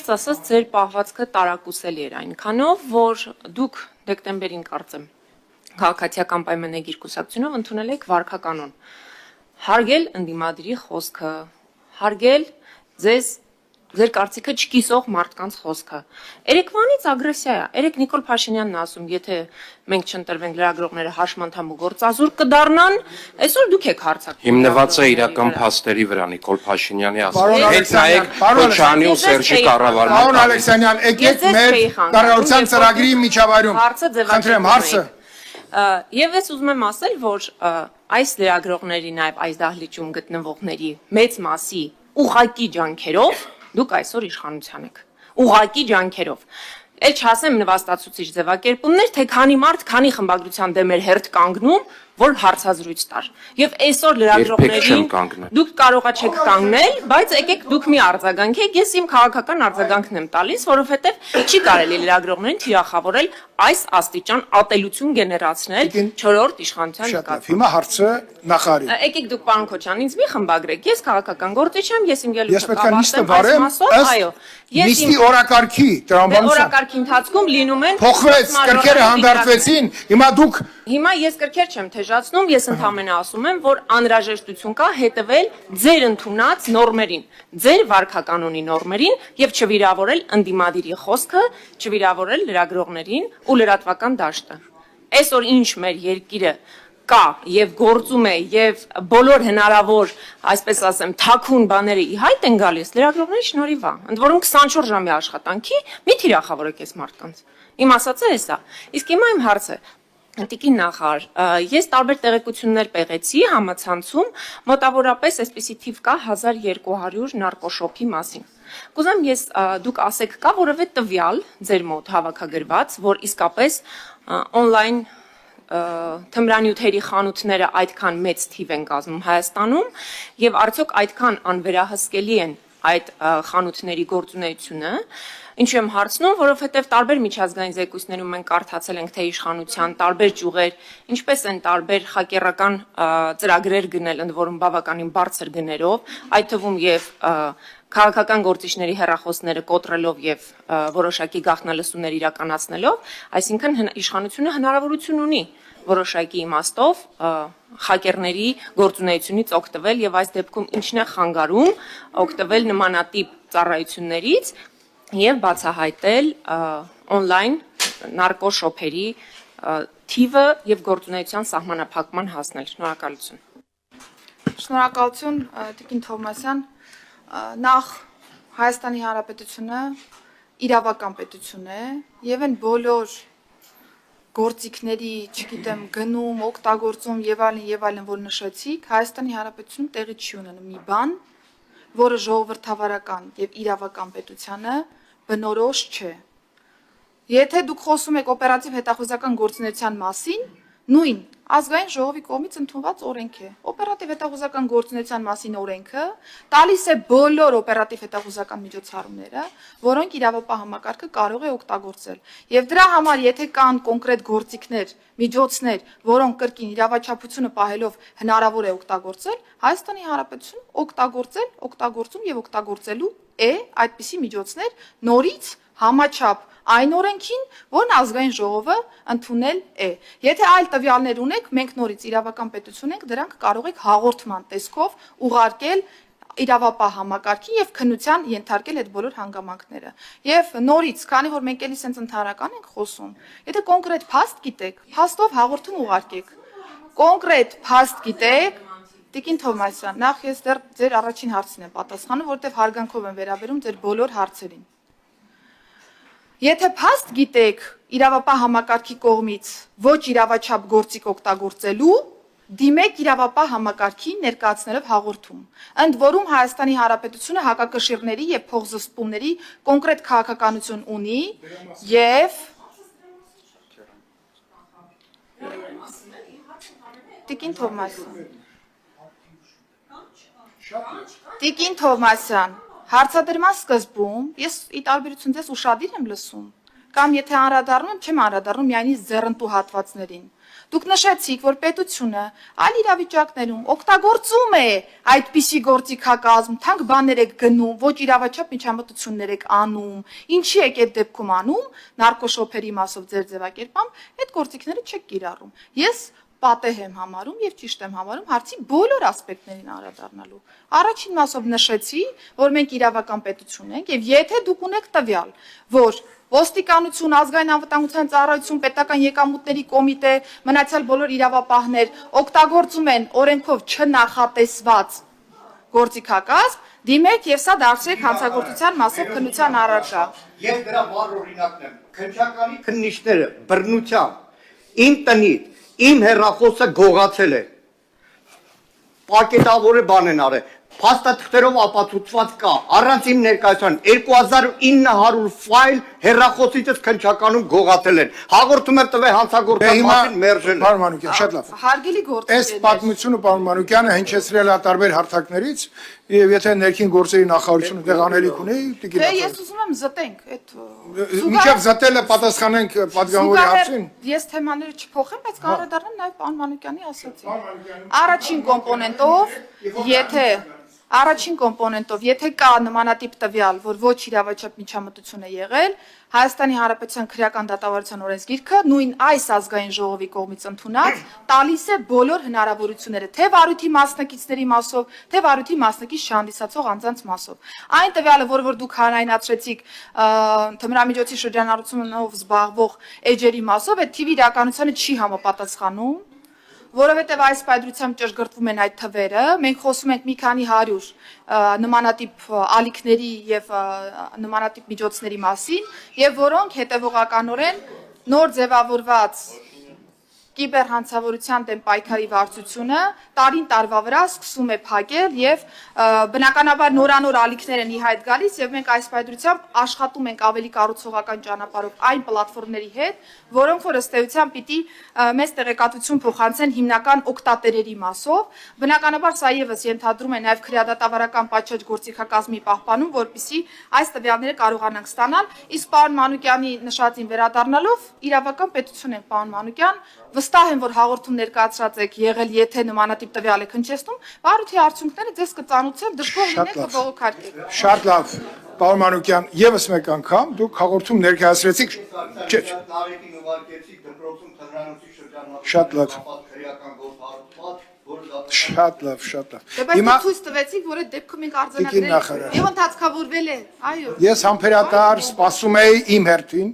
անկեղծ ասած ձեր պահվածքը տարակուսելի էր այնքանով, որ դուք դեկտեմբերին կարծեմ քաղաքացիական պայմանագիր կուսակցությունով ընդունել եք վարքականոն։ Հարգել ընդդիմադիրի խոսքը, հարգել ձեր կարծիքը չկիսող մարդկանց խոսքը։ Երեկվանից ագրեսիա է։ Երեք Նիկոլ Փաշինյանն է ասում, եթե մենք չընտրվենք լրագրողները հաշմանդամ ու գործազուրկ կդառնան, այսօր դուք եք հարձակվում։ Հիմնված է իրական փաստերի վրա Նիկոլ Փաշինյանի ասում։ Հետ նայեք Քոչարյանի ու Սերժի կառավարման։ Պարոն Ալեքսանյան, եկեք մեր կառավարության ծրագրի միջավայրում։ Խնդրեմ, հարցը։ Եվ ես ուզում եմ ասել, որ այս լրագրողների, նաև այս դահլիճում գտնվողների մեծ մասի ուղղակի ջանքերով դուք այսօր իշխանության եք, ուղղակի ջանքերով։ Էլ չասեմ նվաստացուցիչ ձևակերպումներ, թե քանի մարդ, քանի խմբագրության դեմ էր հերթ կանգնում, որ հարցազրույց տար։ Եվ այսօր լրագրողներին դուք կարողա չեք կանգնել, բայց եկեք դուք մի արձագանքեք, ես իմ քաղաքական արձագանքն եմ տալիս, որովհետև չի կարելի լրագրողներին թիրախավորել այս աստիճան ատելություն գեներացնել 4-րդ իշխանության նկատմամբ։ Հիմա հարցը նախարարին։ Եկեք դուք պարոն Քոչարյան, ինձ մի խմբագրեք, ես քաղաքական գործիչ եմ, ես իմ ելույթը Նիստի օրակարգի տրամաբանության օրակարգի ընթացքում լինում են փոխվեց, կրքերը հանդարտվեցին, Հիմա ես կրքեր չեմ թեժացնում, ես ընդհանրապես ասում եմ, որ անհրաժեշտություն կա հետևել ձեր ընդունած նորմերին, ձեր վարքականոնի նորմերին եւ չվիրավորել ընդդիմադիրի խոսքը, չվիրավորել լրագրողներին ու լրատվական դաշտը։ Այսօր ինչ մեր երկիրը կա եւ գործում է եւ բոլոր հնարավոր, այսպես ասեմ, թաքուն բաները ի հայտ են գալիս լրագրողների շնորհիվ է։ Ընդ որում 24 ժամի աշխատանքի մի թիրախավորեք այս մարդկանց։ Իմ ասածը էս է։ Իսկ հիմա իմ հարցը Տիկին նախարար, ես տարբեր տեղեկություններ պեղեցի համացանցում, մոտավորապես այսպիսի թիվ կա 1200 նարկոշոփի մասին։ Կուզեմ ես դուք ասեք կա որևէ տվյալ ձեր մոտ հավաքագրված, որ իսկապես on-line թմրանյութերի խանութները այդքան մեծ թիվ են կազմում Հայաստանում եւ արդյոք այդքան անվերահսկելի են այդ խանութների գործունեությունը, ինչու եմ հարցնում, որովհետև տարբեր միջազգային զեկույցներում մենք կարդացել ենք, թե իշխանության տարբեր ճյուղեր, ինչպես են տարբեր խակերական ծրագրեր գնել, ընդ որում բավականին բարձր գներով, այդ թվում եւ քաղաքական գործիչների հեռախոսները կոտրելով եւ որոշակի գաղտնալսումներ իրականացնելով, այսինքն իշխանությունը հնարավորություն ունի որոշակի իմաստով խակերների գործունեությունից օգտվել եւ այս դեպքում ինչն է խանգարում օգտվել նմանատիպ ծառայություններից եւ բացահայտել on-line նարկոշոփերի թիվը եւ գործունեության սահմանափակման հասնել։ Շնորհակալություն։ Շնորհակալություն Տիկին Թովմասյան, նախ Հայաստանի Հանրապետությունը իրավական պետություն է եւ այն բոլոր գործիքների, չգիտեմ, գնում, օգտագործում եւ այլն, որ նշեցիք, Հայաստանի Հանրապետությունում տեղի չի ունենում մի բան, որը ժողովրդավարական եւ իրավական պետությանը բնորոշ չէ։ Եթե դուք խոսում եք օպերատիվ հետախուզական գործունեության մասին, նույն ազգային ժողովի կողմից ընդունված օրենք է։ Օպերատիվ հետախուզական գործունեության մասին օրենքը տալիս է բոլոր օպերատիվ հետախուզական միջոցառումները, որոնք իրավապահ համակարգը կարող է օգտագործել։ Եվ դրա համար, եթե կան կոնկրետ գործիքներ, միջոցներ, որոնք կրկին իրավաչափությունը պահելով հնարավոր է օգտագործել, Հայաստանի Հանրապետությունը օգտագործում եւ օգտագործելու է այդպիսի միջոցներ նորից համաչափ այն օրենքին, որն ազգային ժողովը ընդունել է։ Եթե այլ տվյալներ ունեք, մենք նորից իրավական պետություն ենք, դրանք կարող եք հաղորդման տեսքով ուղարկել իրավապահ համակարգին եւ քննության ենթարկել այդ բոլոր հանգամանքները։ Եվ նորից, քանի որ մենք էլի սենց ընդհանրական ենք խոսում, եթե կոնկրետ փաստ գիտեք, փաստով հաղորդում ուղարկեք։ Կոնկրետ փաստ գիտեք, Տիկին Թովմասյան, նախ ես դեռ ձեր առաջին հարցին եմ պատասխանում, որտեղ հարգանքով եմ վերաբերում ձեր բոլոր հարցերին։ Եթե փաստ գիտեք իրավապահ համակարգի կողմից ոչ իրավաչափ գործիք օգտագործելու, դիմեք իրավապահ համակարգին ներկայացնելով հաղորդում։ Ընդ որում Հայաստանի Հանրապետությունը հակակշիռների եւ փոխզսպումների կոնկրետ քաղաքականություն ունի եւ Տիկին Թովմասյան, հարցադրման սկզբում ես ի տարբերություն ձեզ ուշադիր եմ լսում, կամ եթե անդրադառնում եմ, չեմ անդրադառնում միայն ձեռնտու հատվածներին։ Դուք նշեցիք, որ պետությունը այլ իրավիճակներում օգտագործում է այդպիսի գործիքակազմ, թանկ բաներ եք գնում, ոչ իրավաչափ միջամտություններ եք անում, ինչի եք այդ դեպքում անում, նարկոշոփերի մասով ձեր ձևակերպամ, այդ գործիքները չեք կիրառում։ Ես պատեհ եմ համարում եւ ճիշտ եմ համարում հարցի բոլոր ասպեկտներին անդրադառնալու։ Առաջին մասով նշեցի, որ մենք իրավական պետություն ենք եւ եթե դուք ունեք տվյալ, որ ոստիկանություն, ազգային անվտանգության ծառայություն, պետական եկամուտների կոմիտե, մնացյալ բոլոր իրավապահներ օգտագործում են օրենքով չնախատեսված գործիքակազմ, դիմեք եւ սա դարձրեք հանցագործության մասով քննության առարկա։ Ես դրա վառ օրինակն եմ։ Քննչականի քննիչները բռնությամբ իմ տնից իմ հեռախոսը գողացել է։ Պակետավոր բան են արել։ Փաստաթղթերով ապացուցված կա, առանց իմ ներկայության 2900 ֆայլ հեռախոսիցս քննչականում գողացել են։ Հաղորդում եմ տվել հանցագործության մասին մերժել։ Պարոն Մանուկյան, շատ լավ։ Հարգելի գործ։ Այս պատմությունը պարոն Մանուկյանը հնչեցրել է տարբեր հարթակներից, եւ եթե ներքին գործերի նախարարությունը դեղ անելիք ունի, տիկին։ Դե ես ուզում եմ զտենք այդ Մինչև զտելը պատասխանենք պատգամավորի հարցին։ Ես թեմաները չփոխեմ, բայց կառադառնամ նաև պարոն Մանուկյանի ասացին։ Առաջին կոմպոնենտով, եթե կա նմանատիպ տվյալ, որ ոչ իրավաչափ միջամտություն է եղել, Հայաստանի Հանրապետության քրեական դատավարության օրենսգիրքը նույն այս ազգային ժողովի կողմից ընդունած տալիս է բոլոր հնարավորությունները, թե վարույթի մասնակիցների մասով, թե վարույթի մասնակից չհանդիսացող անձանց մասով։ Այն տվյալը, որ դուք հանրայնացրեցիք թմրամիջոցի շրջանառությունով զբաղվող էջերի մասով, այդ թիվի իրականությանը չի համապատասխանում, որովհետև այս պայծրությամբ ճշգրտվում են այդ թվերը, մենք խոսում ենք մի քանի 100 նմանատիպ ալիքների եւ նմանատիպ միջոցների մասին, եւ որոնք հետեւողականորեն նոր ձևավորված կիբերհանցավորության դեմ պայքարի վարչությունը տարին տարվա վրա սկսում է փակել եւ բնականաբար նորանոր ալիքներ են ի հայտ գալիս եւ մենք այս պայծրությամբ աշխատում ենք ավելի կառուցողական ճանապարհով այն պլատֆորմների հետ, որոնք որ ըստ էության պիտի մեծ տեղեկատվություն փոխանցեն հիմնական օգտատերերի մասով։ Բնականաբար սա եւս ենթադրում է նաեւ քրեադատավարական պատշաճ գործիքակազմի պահպանում, որպիսի այս տվյալները կարողանանք ստանալ։ Իսկ պարոն Մանուկյանի նշածին վերադառնալով իրավական պետություն ենք, պարոն Մանուկյան, վստահ եմ, որ հաղորդում ներկայացրած եք եղել, եթե նմանատիպ տվյալ եք հնչեցնում, վարույթի արդյունքները ձեզ կծանոթեն, դժգոհ լինեք կբողոքարկեք։ Շատ լավ, պարոն Մանուկյան, եւս մեկ անգամ դուք հաղորդում ներկայացրեցիք։ Տարեկին ուղարկեցիք դպրոցում թմրանոցի շրջանառություն։ Շատ լավ։ Քրեական գործ հարուցված, որը Շատ լավ, շատ լավ։ Հիմա ցույց տվեցիք, որ այդ դեպքում ենք արձանագրել եւ ընդհանցքավորվել է։ Այո։ Ես համբերատար սպասում էի իմ հերթին